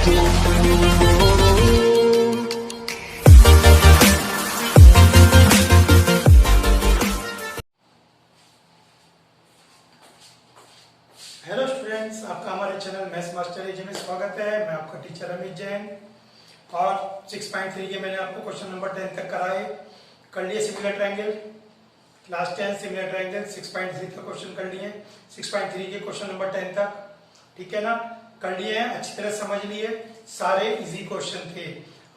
Hello students, आपका हमारे channel maths master एजी में स्वागत है। मैं आपका टीचर अमित जैन और 6.3 के मैंने आपको क्वेश्चन नंबर 10 तक कराए कर लिए। Similar triangle class 10 similar triangle 6.3 का क्वेश्चन कर लिए, 6.3 के क्वेश्चन नंबर 10 तक, ठीक है ना, कर लिए हैं, अच्छी तरह समझ लिए, सारे इजी क्वेश्चन थे।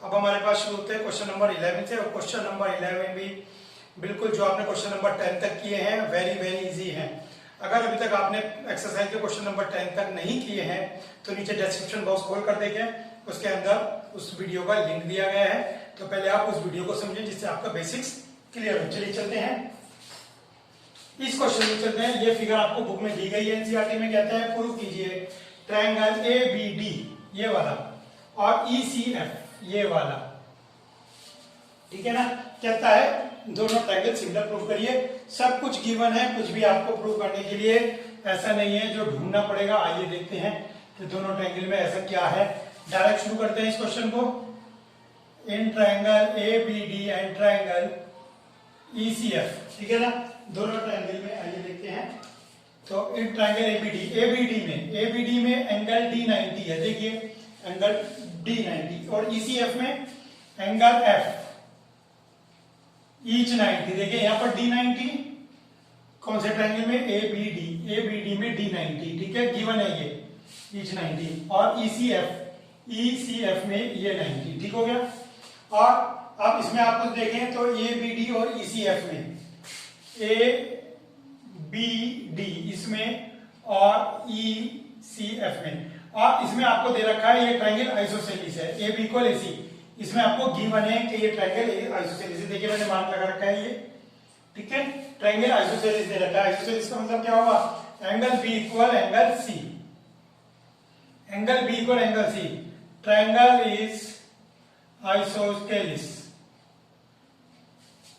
अब हमारे पास शुरू होते हैं क्वेश्चन नंबर 11 से, और क्वेश्चन नंबर 11 भी बिल्कुल जो आपने क्वेश्चन नंबर 10 तक किए हैं वेरी वेरी इजी हैं। अगर अभी तक आपने एक्सरसाइज के क्वेश्चन नंबर 10 तक नहीं किए हैं तो नीचे डिस्क्रिप्शन बॉक्स खोल कर देखें, उसके अंदर उस वीडियो का लिंक दिया गया है। तो पहले आप उस वीडियो को समझें जिससे आपका बेसिक्स क्लियर हो। चलिए चलते हैं, इस क्वेश्चन में चलते हैं। ये फिगर आपको बुक में दी गई है, एनसीईआरटी में कहता है प्रूव कीजिए ट्रायंगल एबीडी ये वाला और ईसीएफ ये वाला, ठीक है ना। कहता है दोनों ट्रायंगल सिमिलर प्रूव करिए। सब कुछ गिवन है, कुछ भी आपको प्रूव करने के लिए ऐसा नहीं है जो ढूंढना पड़ेगा। आइए देखते हैं कि दोनों ट्रायंगल में ऐसा क्या है। डायरेक्ट शुरू करते हैं इस क्वेश्चन को। In triangle ABD and triangle ECF, ठीक है ना, दोनों ट्रायंगल में आइए देखते हैं। तो इन ट्रायंगल एबीडी में एंगल D90 है, देखिए एंगल D90, और ईसीएफ में एंगल एफ ईच 90। देखिए यहाँ पर D90 कौन से ट्रायंगल में, एबीडी में D90, ठीक है, गिवन है ये ईच 90, और ईसीएफ में ये 90, ठीक हो गया। और अब इसमें आप कुछ देखें तो एबीडी और ईसीएफ में एबीडी इसमें और ईसीएफ में, और इसमें आपको दे रखा है ये ट्रायंगल आइसोसेलिस है, ए बी इक्वल AC। इसमें आपको गिवन है कि ये ट्रायंगल आइसोसेलिस है, देखिए मैंने मार्क लगा रखा है ये, ठीक है, ट्रायंगल आइसोसेलिस दे रखा है। आइसोसेलिस का मतलब क्या होगा, angle B equal angle C, angle B equal angle C, triangle is isosceles,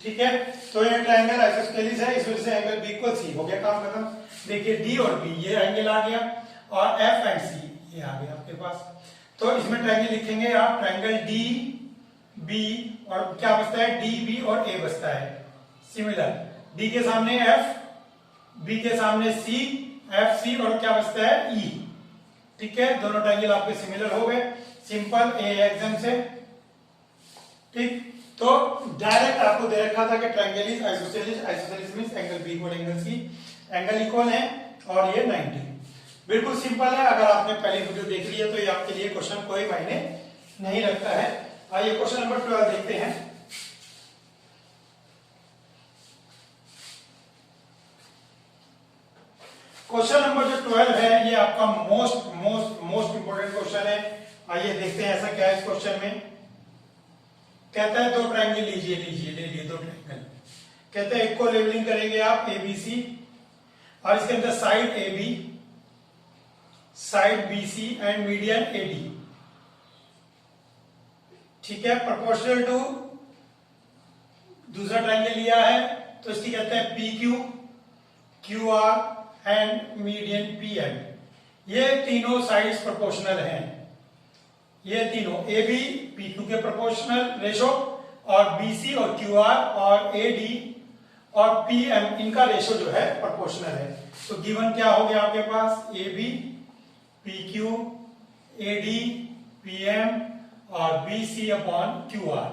ठीक है। तो ये ट्रायंगल आइसोसेलिस है, इस वजह से एंगल बी इक्वल सी हो गया, काम खत्म। देखिए डी और बी ये एंगल आ गया, और एफ एंड सी ये आ गया आपके पास। तो इसमें ट्रायंगल लिखेंगे आप, ट्रायंगल डी बी, और क्या बचता है, डी बी और ए बचता है सिमिलर। डी के सामने एफ, बी के सामने सी, एफ सी, और क्या बचता है ई, ठीक है। दोनों ट्रायंगल आपके सिमिलर हो गए, सिंपल ए एग्जाम से, ठीक। तो डायरेक्ट आपको दे रखा था कि triangle is isosceles, isosceles means angle B equal angle C, angle equal है और ये 90, बिल्कुल सिंपल है। अगर आपने पहली वीडियो देख ली है तो ये आपके लिए क्वेश्चन कोई मायने नहीं रखता है। आइए क्वेश्चन नंबर 12 देखते हैं। क्वेश्चन नंबर जो 12 है ये आपका मोस्ट इंपोर्टेंट क्वेश्चन है। आइए देखते हैं ऐसा क्या है इस क्वेश्चन में। कहता है दो ट्रायंगल ले लिए दो ट्रायंगल। कहता है एक को लेवलिंग करेंगे आप ABC, और इसके अंदर side AB, side BC and median AD, ठीक है, प्रोपोर्शनल टू दूसरा ट्रायंगल लिया है तो इसकी कहते हैं PQ, QR and median PM। ये तीनों साइड्स प्रोपोर्शनल हैं, ये तीनों AB PQ के प्रोपोर्शनल रेशो, और BC और QR और AD और PM इनका रेशो जो है प्रोपोर्शनल है। तो गिवन क्या हो गया आपके पास, AB PQ AD PM और BC अपॉन QR,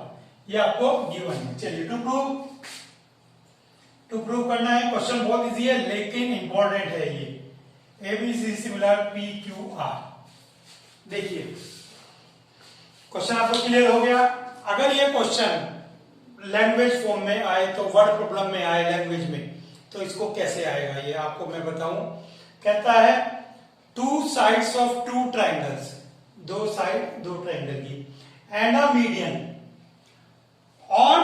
ये आपको गिवन है। चलिए टू प्रूव करना है। क्वेश्चन बहुत इजी है लेकिन इंपॉर्टेंट है ये, ABC सिमिलर PQR। देखिए क्वेश्चन आपको क्लियर हो गया। अगर ये क्वेश्चन लैंग्वेज फॉर्म में आए तो, वर्ड प्रॉब्लम में आए लैंग्वेज में, तो इसको कैसे आएगा ये आपको मैं बताऊं। कहता है two sides of two triangles, दो साइड दो ट्रायंगल की, and a median on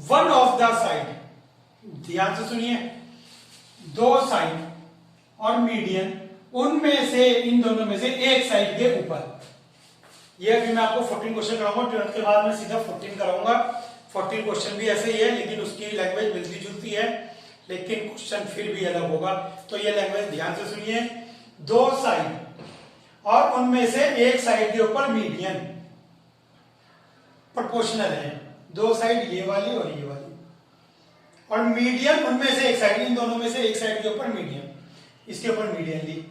one of the side. ध्यान से सुनिए, दो साइड और मीडियन, उनमें से, इन दोनों में से एक साइड के ऊपर। ये अभी मैं आपको 14 क्वेश्चन कराऊंगा, 12 के बाद मैं सीधा 14 कराऊंगा। 14 क्वेश्चन भी ऐसे ही है लेकिन उसकी लैंग्वेज मिलती जुलती है, लेकिन क्वेश्चन फिर भी अलग होगा। तो ये लैंग्वेज ध्यान से सुनिए, दो साइड और उनमें से एक साइड के ऊपर मीडियन प्रोपोर्शनल है, दो साइड ये वाली और ये वाली, और मीडियन उनमें से एक साइड, इन दोनों में से एक साइड के ऊपर मीडियन, इसके ऊपर मीडियन ली,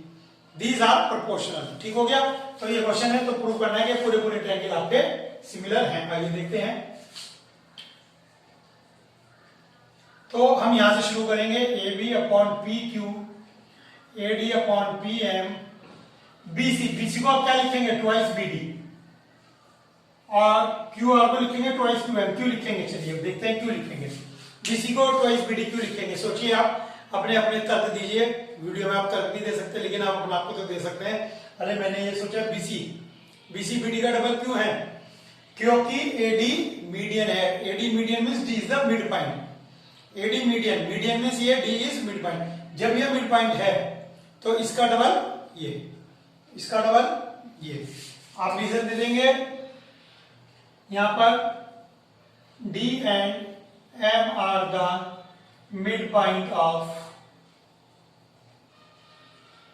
दीज आर प्रोपोर्शनल। ठीक हो गया। तो ये क्वेश्चन है, तो प्रूव करना है कि पूरे पूरे ट्रायंगल आपके सिमिलर हैं। आइए देखते हैं। तो हम यहां से शुरू करेंगे। A B upon P Q, A D upon P M, B C, B C को आप क्या लिखेंगे, ट्वाइस बी डी, और क्यू आर को लिखेंगे ट्वाइस क्यू एम, क्यू लिखेंगे। चलिए अब देखते हैं क्यू लिखेंगे, बी सी को ट्वाइस बी डी क्यू लिखेंगे। सोचिए आप अपने अपने तर्क दीजिए, वीडियो में आप तर्क नहीं दे सकते लेकिन आप अपना आपको तो दे सकते हैं। अरे मैंने ये सोचा बीसी, बीसी बीडी का डबल क्यों है, क्योंकि एडी मीडियन है, AD median means D is the mid point, AD median, median means ये डी इज मिड पॉइंट। जब ये मिड पॉइंट है तो इसका डबल ये, इसका डबल ये, आप रीजन दे देंगे यहां पर D and M are the mid point of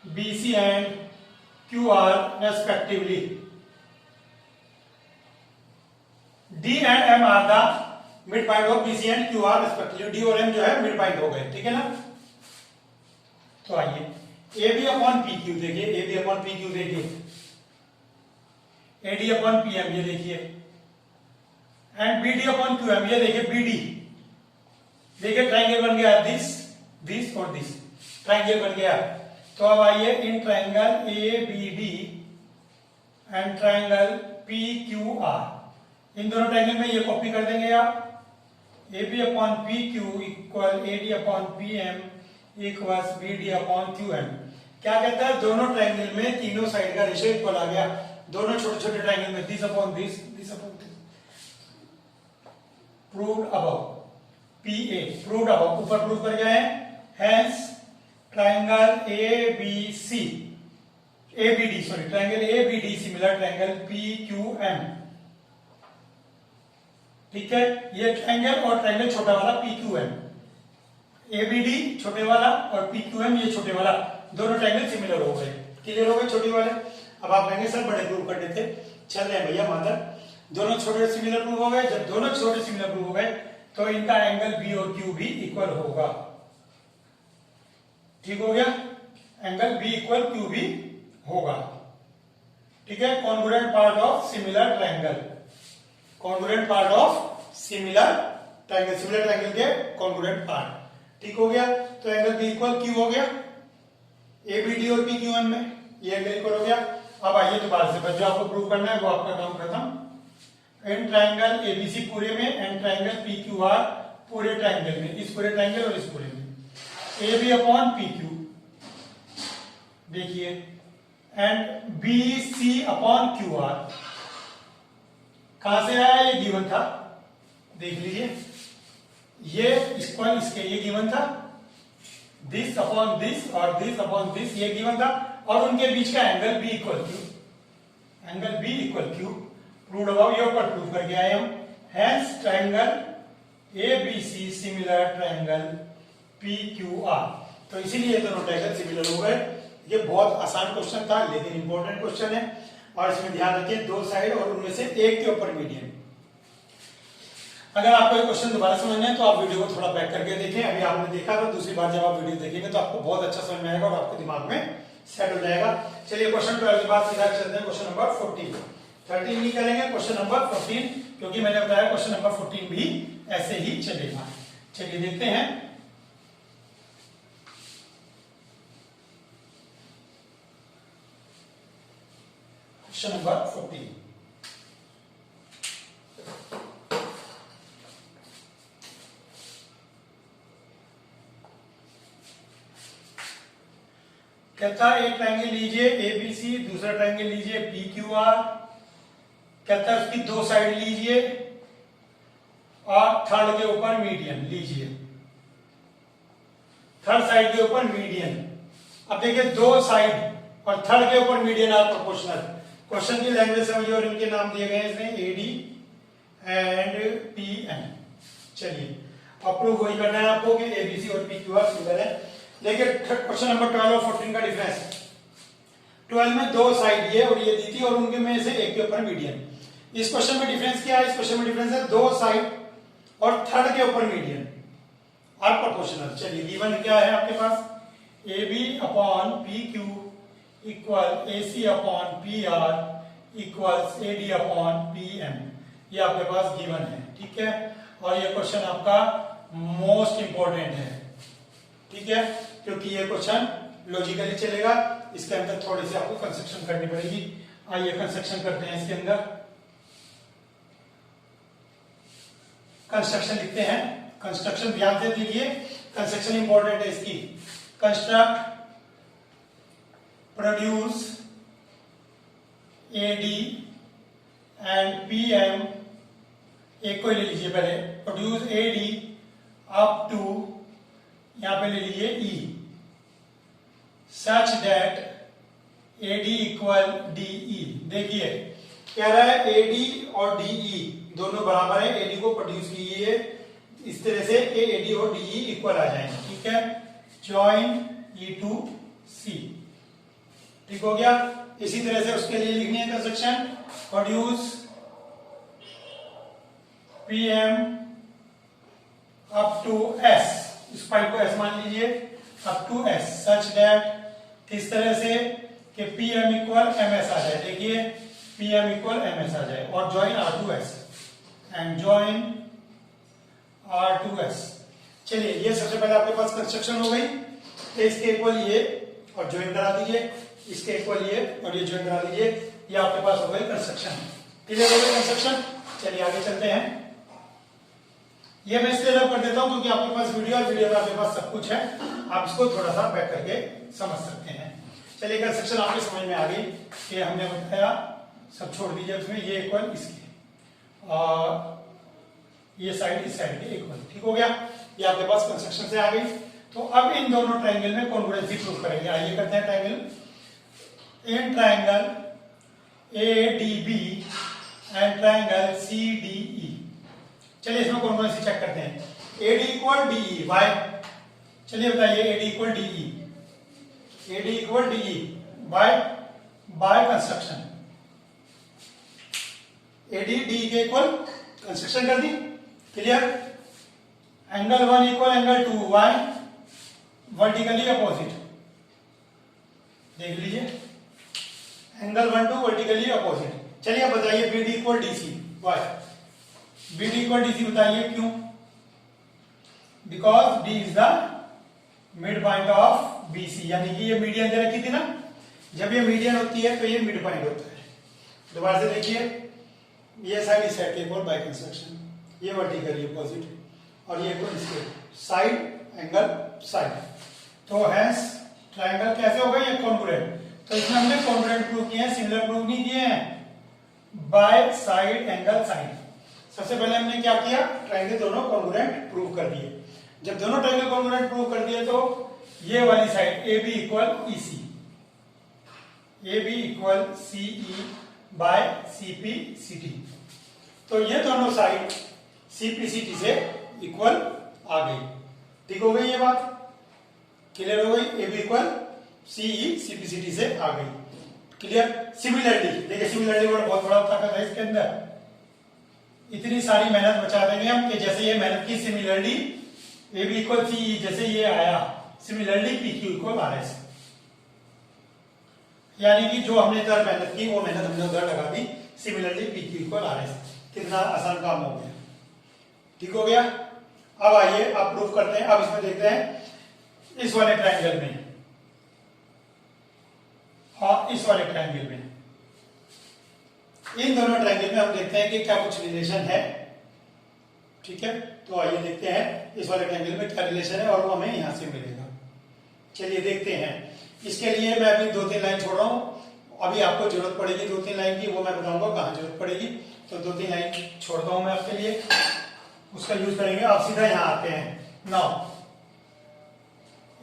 BC and QR respectively. D and M are the midpoint of BC and QR respectively. D और M जो है मिड पॉइंट हो गए, ठीक है ना। तो आइए AB अपॉन PQ देखिए, AB अपॉन PQ देखिए, AD अपॉन PM ये देखिए, एंड BD अपॉन QM ये देखिए, BD देखिए ट्राइंगल बन गया, दिस दिस और दिस ट्राइंगल बन गया। तो अब आइए इन triangle A B D and triangle P Q R, इन दोनों ट्राइंगल में ये कॉपी कर देंगे आप, A B upon P Q equal A D upon P M equal B D upon Q M. क्या कहता है, दोनों ट्राइंगल में तीनों साइड का रेशियो इक्वल आ गया, दोनों छोटे छोटे ट्राइंगल में this upon this, this upon this. Proved above, P A proved above, ऊपर प्रूव कर गए हैं। Hence triangle A B C, A B D sorry, triangle A B D similar triangle P Q M, ठीक है। ये triangle और triangle छोटा वाला P Q M, A B D छोटे वाला और पी क्यू एम ये छोटे वाला, दोनों ट्राइंगल सिमिलर हो गए, क्लियर हो गए छोटे वाले। अब आप कहेंगे सर बड़े प्रूव कर देते, चल रहे भैया मादर, दोनों छोटे सिमिलर प्रूव हो गए। जब दोनों छोटे सिमिलर प्रूव हो गए तो इनका एंगल बी और क्यू भी इक्वल होगा, ठीक हो गया, एंगल बी इक्वल क्यू भी होगा, ठीक है। Congruent part of similar triangle, congruent part of similar triangle, similar triangle के कॉन्ग्रुएंट पार्ट, ठीक हो गया। तो एंगल बी इक्वल क्यू हो गया, ए बी डी और पी क्यू एम में ये एंगल इक्वल हो गया। अब आइए दोबारा से बस जो आपको प्रूव करना है वो आपका काम खत्म। एंड ट्राइंगल एबीसी पूरे में and triangle P Q R पूरे ट्राइंगल में, इस पूरे ट्राइंगल और इस पूरे में, A B upon P Q देखिए, and B C upon Q R, कहां से आया, ये गिवन था, देख लीजिए, ये इक्वल इसके ये गिवन था, दिस अपॉन दिस और दिस अपॉन दिस ये गिवन था, और उनके बीच का angle B equal Q, angle B equal Q, proved above, ये ऊपर प्रूव करके आए हम। Hence triangle A B C similar triangle P Q R, तो इसीलिए दोनों ट्राइंगल सिमिलर हो गए। ये बहुत आसान क्वेश्चन था लेकिन इंपॉर्टेंट क्वेश्चन है, और इसमें ध्यान रखिए दो साइड और उनमें से एक के ऊपर मीडियन। अगर आपको ये क्वेश्चन दोबारा समझना है तो आप वीडियो को थोड़ा बैक करके देखें, अभी आपने देखा तो दूसरी बार जब आप वीडियो देखेंगे तो आपको बहुत अच्छा समझ में आएगा और आपके दिमाग में सेट हो जाएगा। चलिए क्वेश्चन 12 के बाद सीधा चलते हैं क्वेश्चन नंबर 14, 13 नहीं करेंगे, क्वेश्चन नंबर 14, क्योंकि मैंने बताया क्वेश्चन नंबर 14 भी ऐसे ही चलेगा। चलिए देखते हैं। क्वेश्चन नंबर 14, कहता है एक ट्रायंगल लीजिए एबीसी, दूसरा ट्रायंगल लीजिए पी क्यू आर, कहता है उसकी दो साइड लीजिए और थर्ड के ऊपर मीडियन लीजिए, थर्ड साइड के ऊपर मीडियन। अब देखिए दो साइड और थर्ड के ऊपर मीडियन आर प्रोपोर्शनल। क्वेश्चन की लैंग्वेज समझिए और इनके नाम दिए गए हैं इसमें एडी एंड पी एन। चलिए अब प्रूव वही करना है आपको कि एबीसी और पी क्यू आर सिमिलर है। देखिए क्वेश्चन नंबर 12 और 14 का डिफरेंस। 12 में दो साइड ये और ये दी थी और उनके में से एक के ऊपर मीडियन। इस क्वेश्चन में डिफरेंस क्या है? इस क्वेश्चन में डिफरेंस है दो साइड और थर्ड के ऊपर मीडियन और प्रोपोर्शनल। चलिए गिवन क्या है आपके पास? AB upon PQ equal AC upon PR equals AD upon PM, ये आपके पास गिवन है। ठीक है, और ये क्वेश्चन आपका मोस्ट इंपॉर्टेंट है। ठीक है, क्योंकि ये क्वेश्चन लॉजिकली चलेगा, इसके अंदर थोड़ी सी आपको कंस्ट्रक्शन करनी पड़ेगी। आइए कंस्ट्रक्शन करते हैं। इसके अंदर कंस्ट्रक्शन लिखते हैं। कंस्ट्रक्शन ध्यान से देखिए, कंस्ट्रक्शन इंपॉर्टेंट है इसकी। Construct, produce AD and PM, एक को ले लीजिए पहले, प्रोड्यूस AD अप टू, यहां पे ले लीजिए E, such that AD equal DE। देखिए कह रहा है AD और DE दोनों बराबर है, AD को प्रोड्यूस कीजिए इस तरह से कि AD और DE इक्वल आ जाए। ठीक है, जॉइन E टू C। ठीक हो गया। इसी तरह से उसके लिए लिखनी है construction, produce PM up to S, इस फाइल को S मान लीजिए, up to S such that, किस तरह से कि PM इक्वल MS आ जाए। देखिए PM इक्वल MS आ जाए और join R2S and join R2S। चलिए ये सबसे पहले आपके पास कंस्ट्रक्शन हो गई, तो इसके इक्वल ये और ज्वाइन करा दीजिए, इसके इक्वल ये और ये ज्वाइन करा दीजिए, ये आपके पास हो गई कंस्ट्रक्शन। क्लियर हो गई कंस्ट्रक्शन। चलिए आगे चलते हैं। ये मैं इसलिए रब कर देता हूं क्योंकि आपके पास वीडियो और वीडियो में आपके पास सब कुछ है, आप इसको थोड़ा सा बैक करके समझ सकते हैं। चलिए कंस्ट्रक्शन आपके समझ में आ गई कि हमने बताया, सब छोड़ दीजिए उसमें, ये इक्वल इसके और ये साइड इस साइड के इक्वल। ठीक हो गया, ये आपके पास कंस्ट्रक्शन से आ गई। तो अब इन दोनों ट्रायंगल में कॉन्ग्रुएंसी प्रूव करेंगे। आइए करते हैं ट्रायंगल। इन triangle ADB and triangle CDE, चलिए इसमें कॉन्ग्रुएंसी चेक करते हैं। AD इक्वल DE वाई, चलिए बताइए AD equal DE, AD equal DE by construction, AD DE के इक्वल कंस्ट्रक्शन कर दी। Clear. Angle 1 equal angle 2, why vertically opposite, देख लीजिए एंगल 1 2 वर्टिकली अपोजिट। चलिए अब बताइए BD equal DC, why BD equal DC बताइए क्यों? Because D is the mid point of BC, यानी कि ये मीडियन दे रखी थी ना, जब ये मीडियन होती है तो ये मिड पॉइंट होता है। दोबारा से देखिए, ये साइड इस साइड के इक्वल बाय कंस्ट्रक्शन, ये वर्टिकली अपोजिट और ये इक्वल इसके साइड एंगल साइड। तो हैंस ट्रायंगल कैसे होगा? ये कॉन्ग्रुएंट। तो इसमें हमने कॉन्ग्रुएंट प्रूव किए हैं, सिमिलर प्रूव नहीं किए हैं। बाय साइड एंगल साइड, सबसे पहले हमने क्या किया? ट्रायंगल दोनों कॉन्ग्रुएंट प्रूव कर दिए। जब दोनों ट्रायंगल कॉन्ग्रुएंट प्रूव कर दिए तो ये वाली side AB equal EC, AB equal CE by CP CT, तो ये दोनों साइड CP CT से इक्वल आ गई। ठीक हो गई ये बात? क्लियर हो गई? AB equal CE CP CT से आ गई। क्लियर। सिमिलरली, देखिए सिमिलरली वर्ड बहुत बड़ा ताकत है इसके अंदर, इतनी सारी मेहनत बचा देंगे हम कि जैसे ये मेहनत की सिमिलरली AB इक्वल CE, जैसे ये आया सिमिलरली PQ इक्वल RS, यानी कि जो हमने इधर मेहनत की वो मेहनत हमने उधर लगा दी, सिमिलरली PQ इक्वल RS। कितना आसान काम हो गया। ठीक हो गया। अब आइए अब प्रूफ करते हैं। अब इसमें देखते हैं इस वाले ट्रायंगल में और इस वाले ट्रायंगल में, इन दोनों ट्रायंगल में हम देखते हैं कि क्या कुछ रिलेशन है। ठीक है, तो आइए देखते हैं इस वाले ट्रायंगल में क्या रिलेशन है और वो हमें यहां से मिलेगा। चलिए देखते हैं। इसके लिए मैं अभी 2-3 लाइन छोड़ रहा हूं, अभी आपको जरूरत पड़ेगी 2-3 लाइन की, वो मैं बताऊंगा कहां जरूरत पड़ेगी। तो 2-3 लाइन छोड़ता हूं मैं आपके लिए, उसका यूज करेंगे। आप सीधा यहां आते हैं। Now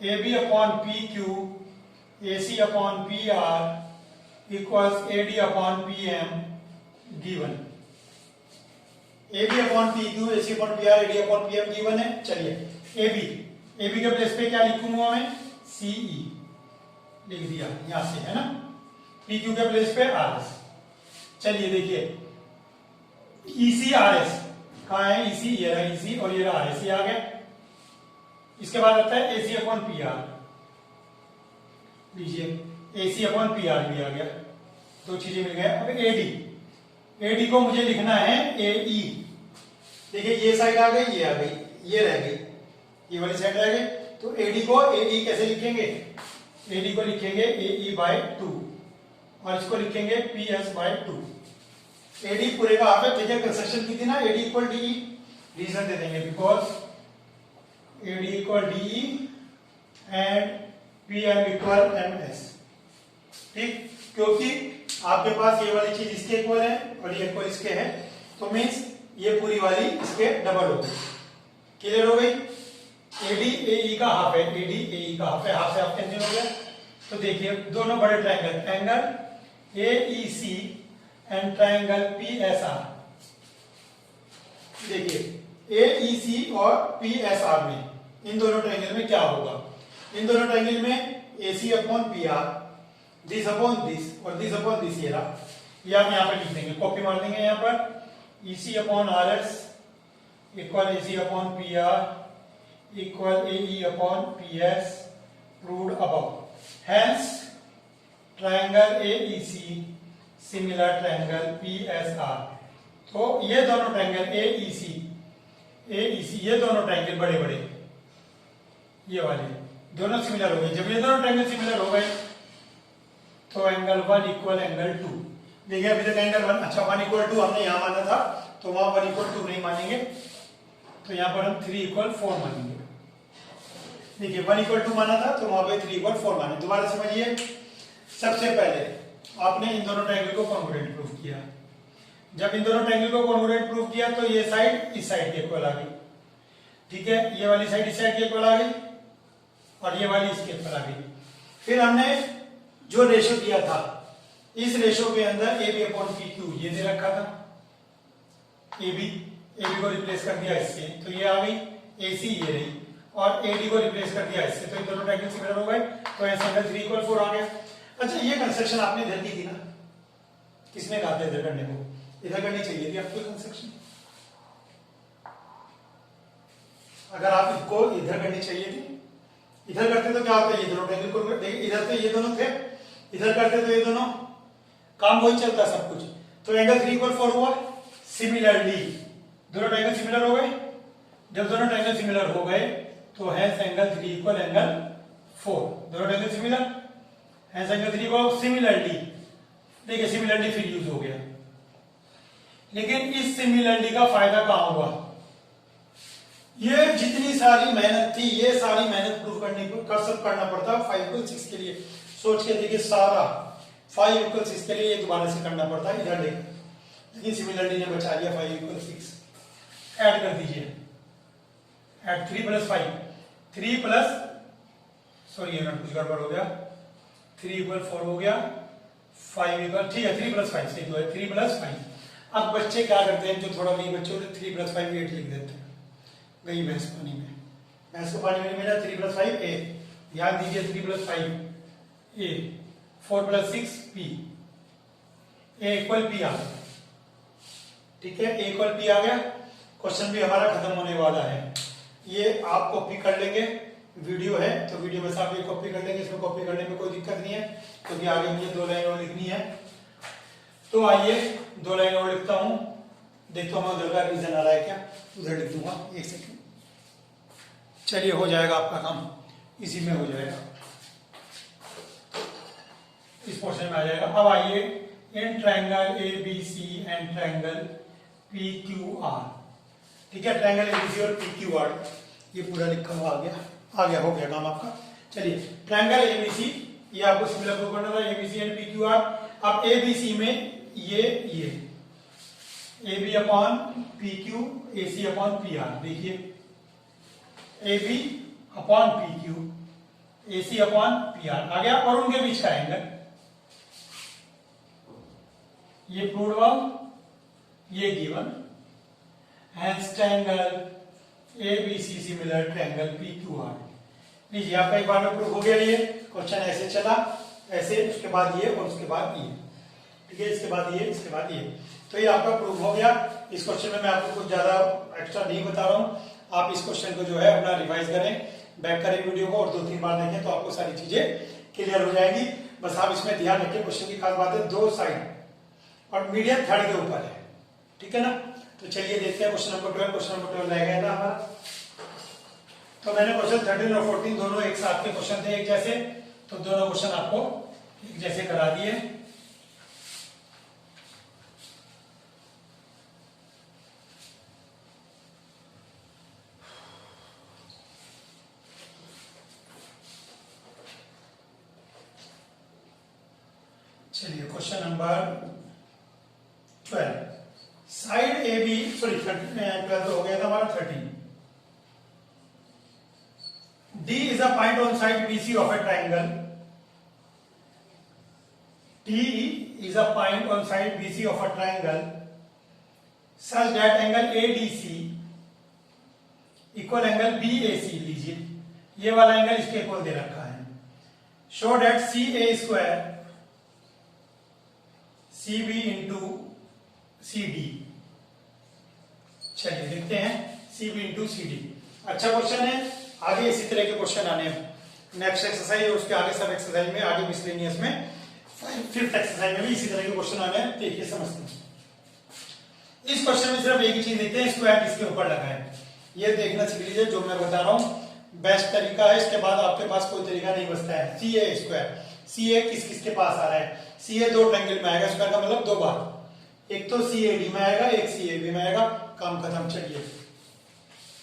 AB upon PQ AC upon PR equals AD upon PM given. AB upon PQ AC upon PR AD upon PM given है। चलिए AB के प्लेस पे क्या लिखूंगा मैं? CE लिख दिया यहां से, है ना। पी क्यू के प्लेस पे आर एस। चलिए देखिए ईसी आर एस कहाँ है, ईसी ये रहा ईसी और ये रहा आर एस, ये आ गया। इसके बाद आता है एसी अपॉन पी आर, लीजिए एसी अपॉन पी आर भी आ गया, दो चीजें मिल गए। अब एडी, एडी को मुझे लिखना है एई। देखिए ये साइड आ गई, ये आ गई, ये रह गई, ये वाली साइड रह गई। तो एडी को एई कैसे लिखेंगे, एडी को लिखेंगे एई बाय 2 और इसको लिखेंगे पी एस बाय 2। एडी पूरे का हाफ है। देखिए कंस्ट्रक्शन की थी ना, एडी इक्वल डीई, रीजन दे देंगे because AD equal DE and P M equal M S. ठीक, क्योंकि आपके पास ये वाली चीज इसके इक्वल है और ये इक्वल इसके है, तो मीन्स ये पूरी वाली इसके डबल हो गई। क्लियर हो गई। एडी एई का हाफ है, एडी एई का हाफ है, हाफ से हाफ कैंसिल हो गया। तो देखिए दोनों बड़े triangle, triangle AEC and triangle PSR. देखिए एईसी और पीएसआर में, इन दोनों ट्रायंगल में क्या होगा, इन दोनों ट्रायंगल में AC upon P are, this upon this और दिस अपॉन दिस, ये रहा, ये हम यहाँ पे लिख देंगे, कॉपी मार देंगे यहाँ पर। EC upon R S equal AC upon P R equal AE upon P S, proved above. Hence triangle AEC similar triangle PSR. तो ये दोनों ट्रायंगल एईसी ये दोनों ट्रायंगल बड़े बड़े, ये वाले दोनों सिमिलर हो गए। जब ये दोनों ट्रायंगल सिमिलर हो गए तो एंगल 1 इक्वल एंगल 2। देखिए अभी तक एंगल 1, अच्छा 1 इक्वल 2 हमने यहां माना था, तो वहां 1 इक्वल 2 नहीं मानेंगे, तो यहां पर हम 3 इक्वल 4 मानेंगे। देखिए 1 इक्वल 2 माना था, तो वहां पे 3 इक्वल 4 माने। दोबारा समझिए, सबसे पहले आपने इन दोनों ट्रायंगल को कॉन्ग्रुएंट प्रूफ किया। जब इन दोनों ट्रायंगल को कॉन्ग्रुएंट प्रूफ किया तो ये साइड इस साइड के इक्वल आ गई, ठीक है, ये वाली साइड इस साइड के इक्वल आ गई और ये वाली इसके इक्वल आ गई। फिर हमने जो रेशो दिया था, इस रेशो के अंदर A B upon P Q ये दे रखा था, ए बी को रिप्लेस कर दिया इससे, तो ये आ गई, ए सी ये रही, और ए डी को रिप्लेस कर दिया इससे, तो इन दोनों ट्रायंगल सिमिलर हो गए, तो ऐसे एंगल 3 इक्वल 4 आ गया। अच्छा ये कंस्ट्रक्शन आपने इधर की थी ना, किसने कहा था इधर करने को, इधर करनी चाहिए थी आपको कंस्ट्रक्शन। अगर आप इसको इधर करनी चाहिए थी, इधर करते तो क्या होता है, ये दोनों ट्रायंगल को देखिए, इधर तो ये दोनों थे, इधर करते तो ये दोनों, काम वही चलता सब कुछ। तो एंगल 3 इक्वल 4 हुआ। सिमिलरली दोनों ट्रायंगल सिमिलर हो गए। जब दोनों ट्रायंगल सिमिलर हो गए तो हेंस एंगल 3 इक्वल एंगल 4, दोनों triangle similar, hence angle 3 equal similarly. देखिए सिमिलरली फिर यूज हो गया, लेकिन इस सिमिलरली का फायदा कहां हुआ, ये जितनी सारी मेहनत थी, ये सारी मेहनत प्रूव करना पड़ता 5 इक्वल 6 के लिए। सोच के देखिए सारा 5 इक्वल 6 के लिए दोबारा से करना पड़ता है इधर, लेकिन सिमिलरली ने बचा लिया 5 इक्वल 6। ऐड कर दीजिए, ऐड 3 प्लस 5, 3 प्लस, सॉरी ये कुछ गड़बड़ हो गया, 3 इक्वल 4 हो गया, 5 इक्वल, ठीक है 3 प्लस 5 सही तो है, 3 प्लस 5। अब बच्चे क्या करते हैं, जो थोड़ा भी बच्चे होते 3 प्लस 5 8 लिख देते हैं, गई भैंस पानी में, भैंस को पानी में नहीं मिला, 3 प्लस 5 ए, ध्यान दीजिए 3 प्लस 5 ए, 4 प्लस 6 पी, ए इक्वल पी आ गया, ठीक है, ए इक्वल पी आ गया। क्वेश्चन भी हमारा खत्म होने वाला है, ये आप कॉपी कर लेंगे, वीडियो है तो वीडियो में से आप ये कॉपी कर लेंगे, इसमें कॉपी करने में कोई दिक्कत नहीं है, क्योंकि आगे मुझे 2 लाइन और लिखनी है। तो आइए 2 लाइन और लिखता हूं, देखता हूं मैं उधर का रीजन आ रहा है क्या, उधर लिख दूंगा, 1 सेकंड। चलिए हो जाएगा आपका काम, इसी में हो जाएगा, इस पोर्शन में आ जाएगा। अब आइए इन triangle A B C and triangle P Q R, ठीक है, ट्रायंगल ए बी सी और पी क्यू आर, ये पूरा लिखा हुआ आ गया, हो गया काम आपका। चलिए ट्रायंगल ए बी सी, ये आपको सिमिलर प्रूव करना था, A B C and P Q R. अब ए बी सी में ये A B upon P Q, A C upon P R, देखिए A B upon P Q, A C upon P R आ गया, और उनके बीच का एंगल ये प्रूव्ड हुआ, ये given, hence triangle A B C similar triangle P Q R. लीजिए आपका एक बार में प्रूव हो गया। ये क्वेश्चन ऐसे चला, ऐसे, उसके बाद ये और उसके बाद ये, ठीक है, इसके बाद ये, इसके बाद ये। तो ये आपका प्रूफ हो गया। इस क्वेश्चन में मैं आपको कुछ ज्यादा एक्स्ट्रा नहीं बता रहा हूँ, आप इस क्वेश्चन को जो है अपना रिवाइज करें, बैक करें वीडियो को और 2-3 बार देखें तो आपको सारी चीजें क्लियर हो जाएगी। बस आप इसमें ध्यान रखें, क्वेश्चन की खास बात है 2 साइड और मीडियम थर्ड के ऊपर है, ठीक है ना। तो चलिए देखते हैं क्वेश्चन नंबर 12। क्वेश्चन नंबर 12 रह गया था हमारा। तो मैंने क्वेश्चन 13 और 14 दोनों एक साथ के क्वेश्चन थे, एक जैसे, तो दोनों क्वेश्चन आपको एक जैसे करा दिए। चलिए question number 12, side A B, sorry 12 तो हो गया था हमारा, 13। D is a point on side BC of a triangle. D is a point on side BC of a triangle such that angle ADC equal angle BAC, लीजिए ये वाला angle इसके equal दे रखा है। Show that CA square CB into CD, चलिए देखते हैं CB into CD। अच्छा क्वेश्चन है, आगे इसी तरह के क्वेश्चन आने हैं। नेक्स्ट एक्सरसाइज और उसके आगे सब एक्सरसाइज में, आगे मिसलेनियस में, 5th एक्सरसाइज में भी इसी तरह के क्वेश्चन आने हैं। देखिए समझते हैं। इस क्वेश्चन में सिर्फ एक ही चीज देखते हैं, स्क्वायर किसके ऊपर लगा है, ये देखना सीख लीजिए। जो मैं बता रहा हूँ बेस्ट तरीका है, इसके बाद आपके पास कोई तरीका नहीं बचता है। सी ए स्क्वायर, सी ए किस किस के पास आ रहा है, सी ए 2 ट्रायंगल में आएगा, स्क्वायर का मतलब 2 बार, एक तो सी ए डी में आएगा, एक सी ए बी में आएगा, काम खत्म। चलिए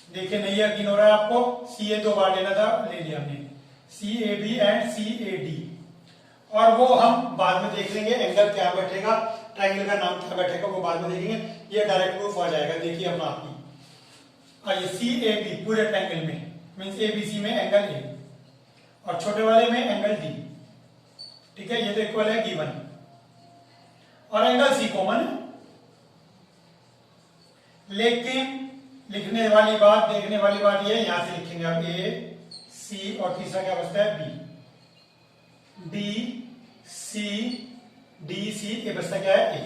देखिए, नहीं यकीन हो रहा है आपको, सी ए 2 बार लेना था, ले लिया हमने, C A B and C A D, और वो हम बाद में देख लेंगे एंगल क्या बैठेगा, ट्रायंगल का नाम क्या बैठेगा वो बाद में देखेंगे। ये डायरेक्ट प्रूफ आ जाएगा, देखिए अपना आप ही। आइए सी ए बी पूरे ट्रायंगल में मींस ए बी सी में एंगल ए और छोटे वाले में एंगल डी, ठीक है, ये तो इक्वल है गिवन, और एंगल सी कॉमन है। लेकिन लिखने वाली बात, देखने वाली बात ये है, यहां से लिखेंगे आप ए सी और तीसरा क्या बचता है B, D C D C, ये बचता क्या है ए।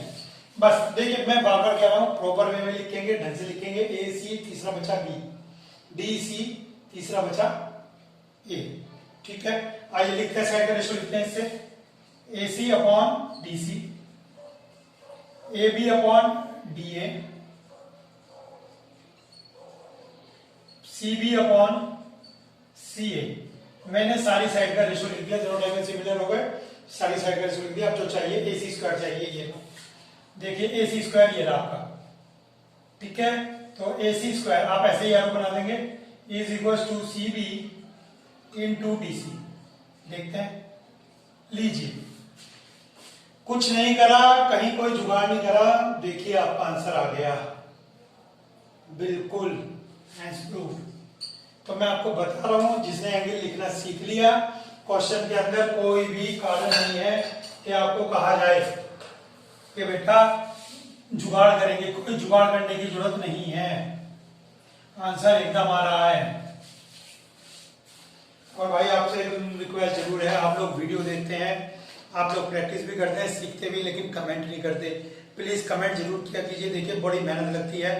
बस देखिए मैं बार बार कह रहा हूं, प्रॉपर वे में लिखेंगे, ढंग से लिखेंगे। ए सी तीसरा बचा बी, डी सी तीसरा बचा ए, ठीक है। आइए लिखते हैं, साइड का रेशियो लिखते हैं इससे, A C upon D C, A B upon D A, C B upon C A. मैंने सारी साइड का रेशियो लिख दिया, दोनों एंगल सिमिलर हो गए, सारी साइड का रेशियो लिख दिया। अब जो चाहिए ए सी स्क्वायर चाहिए, ये देखिए ए सी स्क्वायर ये रहा आपका, ठीक है। तो ए सी स्क्वायर आप ऐसे ही एरो बना देंगे, is equal to C B into D C. देखते हैं, लीजिए कुछ नहीं करा, कहीं कोई जुगाड़ नहीं करा, देखिए आपका आंसर आ गया बिल्कुल एज प्रूफ। तो मैं आपको बता रहा हूं, जिसने एंगल लिखना सीख लिया, क्वेश्चन के अंदर कोई भी कारण नहीं है कि आपको कहा जाए कि बेटा जुगाड़ करेंगे, कोई जुगाड़ करने की जरूरत नहीं है, आंसर एकदम आ रहा है। और भाई आपसे रिक्वेस्ट जरूर है, आप लोग वीडियो देखते हैं, आप लोग प्रैक्टिस भी करते हैं, सीखते भी, लेकिन कमेंट नहीं करते। प्लीज कमेंट जरूर किया कीजिए। देखिए बड़ी मेहनत लगती है,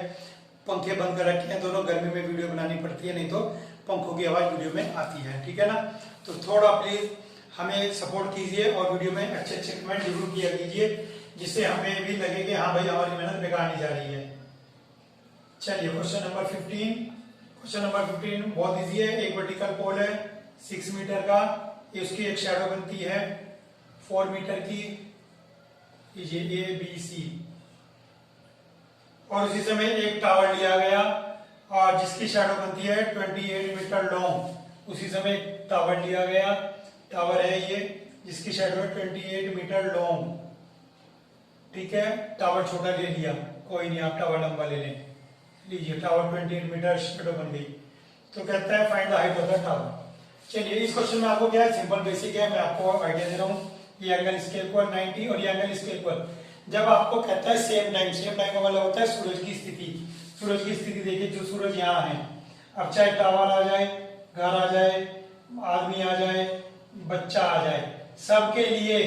पंखे बंद कर रखे हैं दोनों, गर्मी में वीडियो बनानी पड़ती है, नहीं तो पंखों की आवाज वीडियो में आती है, ठीक है ना। तो थोड़ा प्लीज हमें सपोर्ट कीजिए और वीडियो में अच्छे अच्छे कमेंट जरूर किया कीजिए, जिससे हमें भी लगे कि हाँ भाई हमारी मेहनत बेकार नहीं जा रही है। चलिए क्वेश्चन नंबर 15। क्वेश्चन नंबर 15 बहुत इजी है। एक वर्टिकल पोल है 6 मीटर का, उसकी एक शैडो बनती है 4 मीटर की, ये ए बी सी, और उसी समय एक टावर लिया गया और जिसकी शैडो बनती है 28 मीटर लॉन्ग। उसी समय एक टावर लिया गया, टावर है ये जिसकी शैडो है 28 मीटर लॉन्ग, ठीक है। टावर छोटा ले लिया, कोई नहीं, आप टावर लंबा ले लें। लीजिए टावर 28 मीटर शैडो बन गई। तो कहता है find the height of the tower. चलिए इस क्वेश्चन में आपको क्या है, सिंपल बेसिक है, मैं आपको आइडिया दे रहा हूँ। ये एंगल इसके इक्वल 90 और ये एंगल इसके इक्वल। जब आपको कहता है सेम टाइम का मतलब होता है सूरज की स्थिति। सूरज की स्थिति देखिए, जो सूरज यहाँ है, अब चाहे टावर आ जाए, घर आ जाए, आदमी आ जाए, बच्चा आ जाए, सबके लिए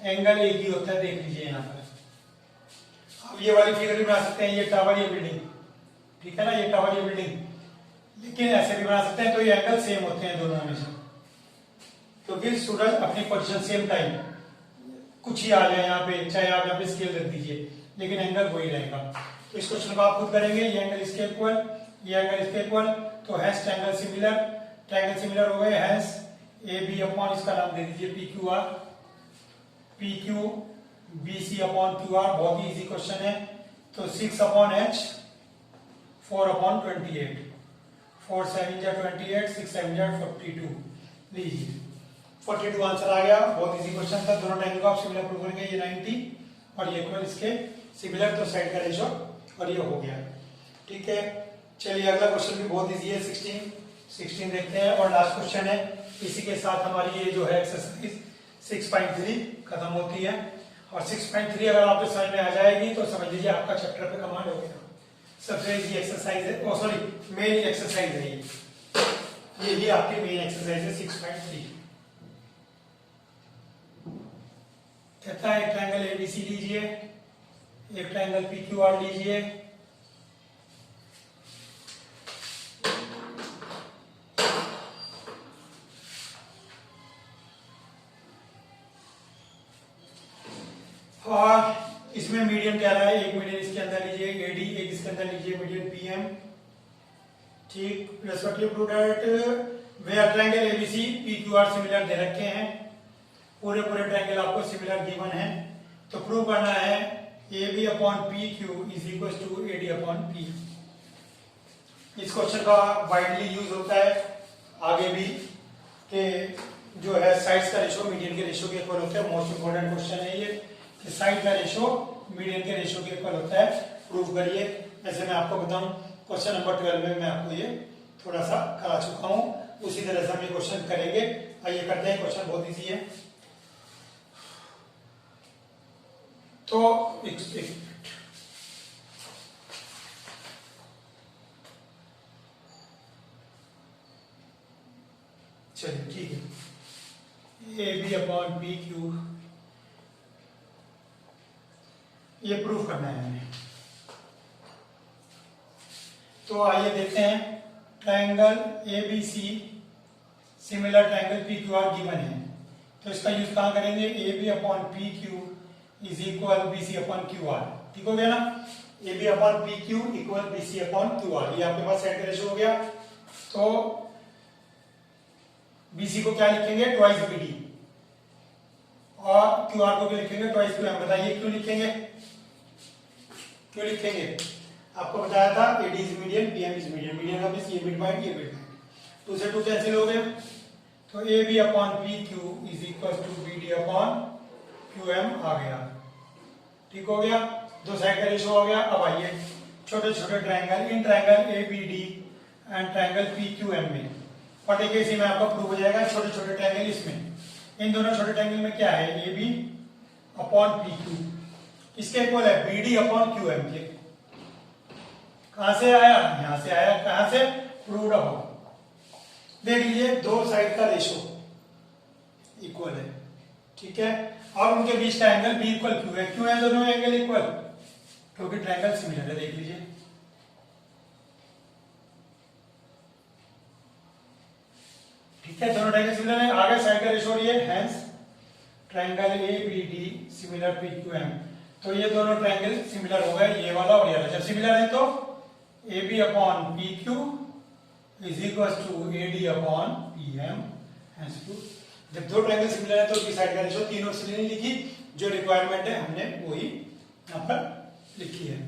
एंगल एक ही होता है, देख लीजिए यहाँ पर। अब ये वाली फिगर भी बना सकते हैं, ये टावर ये बिल्डिंग, ठीक है ना, ये टावर ये बिल्डिंग, लेकिन ऐसे भी बना सकते हैं। तो ये एंगल सेम होते हैं दोनों में से, क्योंकि सूरज अपनी पोजीशन सेम टाइम कुछ ही आ जाए यहाँ पे, चाहे आप यहाँ पे स्केल रख दीजिए, लेकिन एंगल वही रहेगा। तो इस क्वेश्चन को आप खुद करेंगे, ये एंगल इसके इक्वल, ये एंगल इसके इक्वल, तो hence triangle similar, triangle similar हो गए, हैंस ए बी अपॉन इसका नाम दे दीजिए P Q R, P Q B C upon Q R, बहुत ही इजी क्वेश्चन है। तो 6 अपॉन एच, 4 अपॉन 28, 4 7 जा 28, 6 7 जा 42, लीजिए 42 आंसर आ गया। बहुत इजी क्वेश्चन था। दोनों ट्रायंगल को आप सिमिलर प्रूव करेंगे, ये 90 और ये इक्वल इसके सिमिलर, तो साइड का रेशो और ये हो गया, ठीक है। चलिए अगला क्वेश्चन भी बहुत इजी है, 16 देखते हैं और लास्ट क्वेश्चन है। इसी के साथ हमारी ये जो है एक्सरसाइज 6.3 खत्म होती है। और 6.3 अगर आपको समझ में आ जाएगी तो समझ लीजिए आपका चैप्टर पे कमांड हो गया। सबसे इजी एक्सरसाइज है, ओ सॉरी मेन एक्सरसाइज है ये ही आपकी मेन एक्सरसाइज है 6.3। कहता है एक ट्रायंगल एबीसी लीजिए, एक ट्रायंगल पीक्यूआर लीजिए, और इसमें मीडियन क्या रहा है, एक मीडियन इसके अंदर लीजिए एडी, एक इसके अंदर लीजिए मीडियन पीएम, ठीक। Respective to that where triangle ABC PQR similar दे रखे हैं, पूरे ट्रायंगल आपको सिमिलर गिवन है। तो प्रूव करना है A B upon P Q is equal to A D upon P. इस क्वेश्चन का वाइडली यूज होता है आगे भी, कि जो है साइड्स का रेशो मीडियन के रेशो के इक्वल होता है। मोस्ट इंपोर्टेंट क्वेश्चन है ये कि साइड का रेशो मीडियन के रेशो के इक्वल होता है, प्रूव करिए। वैसे मैं आपको बताऊं क्वेश्चन नंबर 12 में मैं आपको ये थोड़ा सा करा चुका हूं, उसी तरह से हम ये क्वेश्चन करेंगे। आइए करते हैं, क्वेश्चन बहुत इजी है। तो एक चलिए ठीक है, A B upon P Q ये प्रूफ करना है हमें। तो आइए देखते हैं, triangle A B C similar triangle P Q R given है, तो इसका यूज कहां करेंगे, A B upon P Q is equal B C upon Q R, ठीक हो गया ना। A B upon P Q equal B C upon Q R, ये आपके पास साइड का रेशो हो गया। तो बी सी को क्या लिखेंगे, ट्वाइस बी डी, और क्यू आर को क्या लिखेंगे, ट्वाइस क्यू एम। बताइए क्यों लिखेंगे, क्यों लिखेंगे, आपको बताया था AD is median, PM is median, median का मींस ये मिड पॉइंट, ये मिड पॉइंट, 2 से 2 कैंसिल हो गए। तो A B upon P Q is equal to B D upon Q M आ गया, ठीक हो गया। दो साइड का रेशो हो गया। अब आइए छोटे छोटे ट्रायंगल, इन triangle A B D and triangle P Q M में, और देखिए इसी में आपका प्रूव हो जाएगा। छोटे छोटे ट्रायंगल इसमें, इन दोनों छोटे ट्रायंगल में क्या है, A B upon P Q, इसके इक्वल है B D upon Q M के। कहां से आया, यहां से आया, कहां से, प्रूव्ड हो। देख लीजिए दो साइड का रेशो इक्वल है, ठीक है, और उनके बीच का एंगल बी इक्वल क्यू है। क्यों है दोनों एंगल इक्वल, क्योंकि ट्रायंगल सिमिलर है। देख लीजिए, ठीक है, दोनों ट्रायंगल सिमिलर है। आगे साइड का रेशो ये hence triangle A B D similar P Q M. तो ये दोनों ट्रायंगल सिमिलर हो गए, ये वाला और ये वाला। जब सिमिलर है तो A B upon P Q is equal to A D upon P M. जब दो ट्रायंगल सिमिलर है तो उनकी साइड का रेशो, तीनों इसलिए नहीं लिखी, जो रिक्वायरमेंट है हमने वही यहाँ पर लिखी है।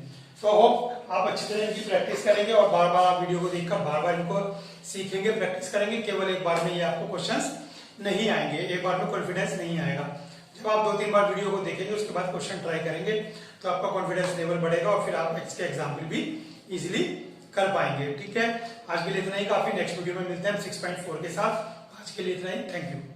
तो होप आप अच्छी तरह इनकी प्रैक्टिस करेंगे और बार बार आप वीडियो को देखकर बार बार इनको सीखेंगे, प्रैक्टिस करेंगे। केवल एक बार में ये आपको क्वेश्चंस नहीं आएंगे, एक बार में कॉन्फिडेंस नहीं आएगा। जब आप 2-3 बार वीडियो को देखेंगे उसके बाद क्वेश्चन ट्राई करेंगे तो आपका कॉन्फिडेंस लेवल बढ़ेगा और फिर आप इसके एग्जाम में भी इजीली कर पाएंगे, ठीक है। आज के लिए इतना ही काफी, नेक्स्ट वीडियो में मिलते हैं हम 6.4 के साथ। आज के लिए इतना ही, थैंक यू।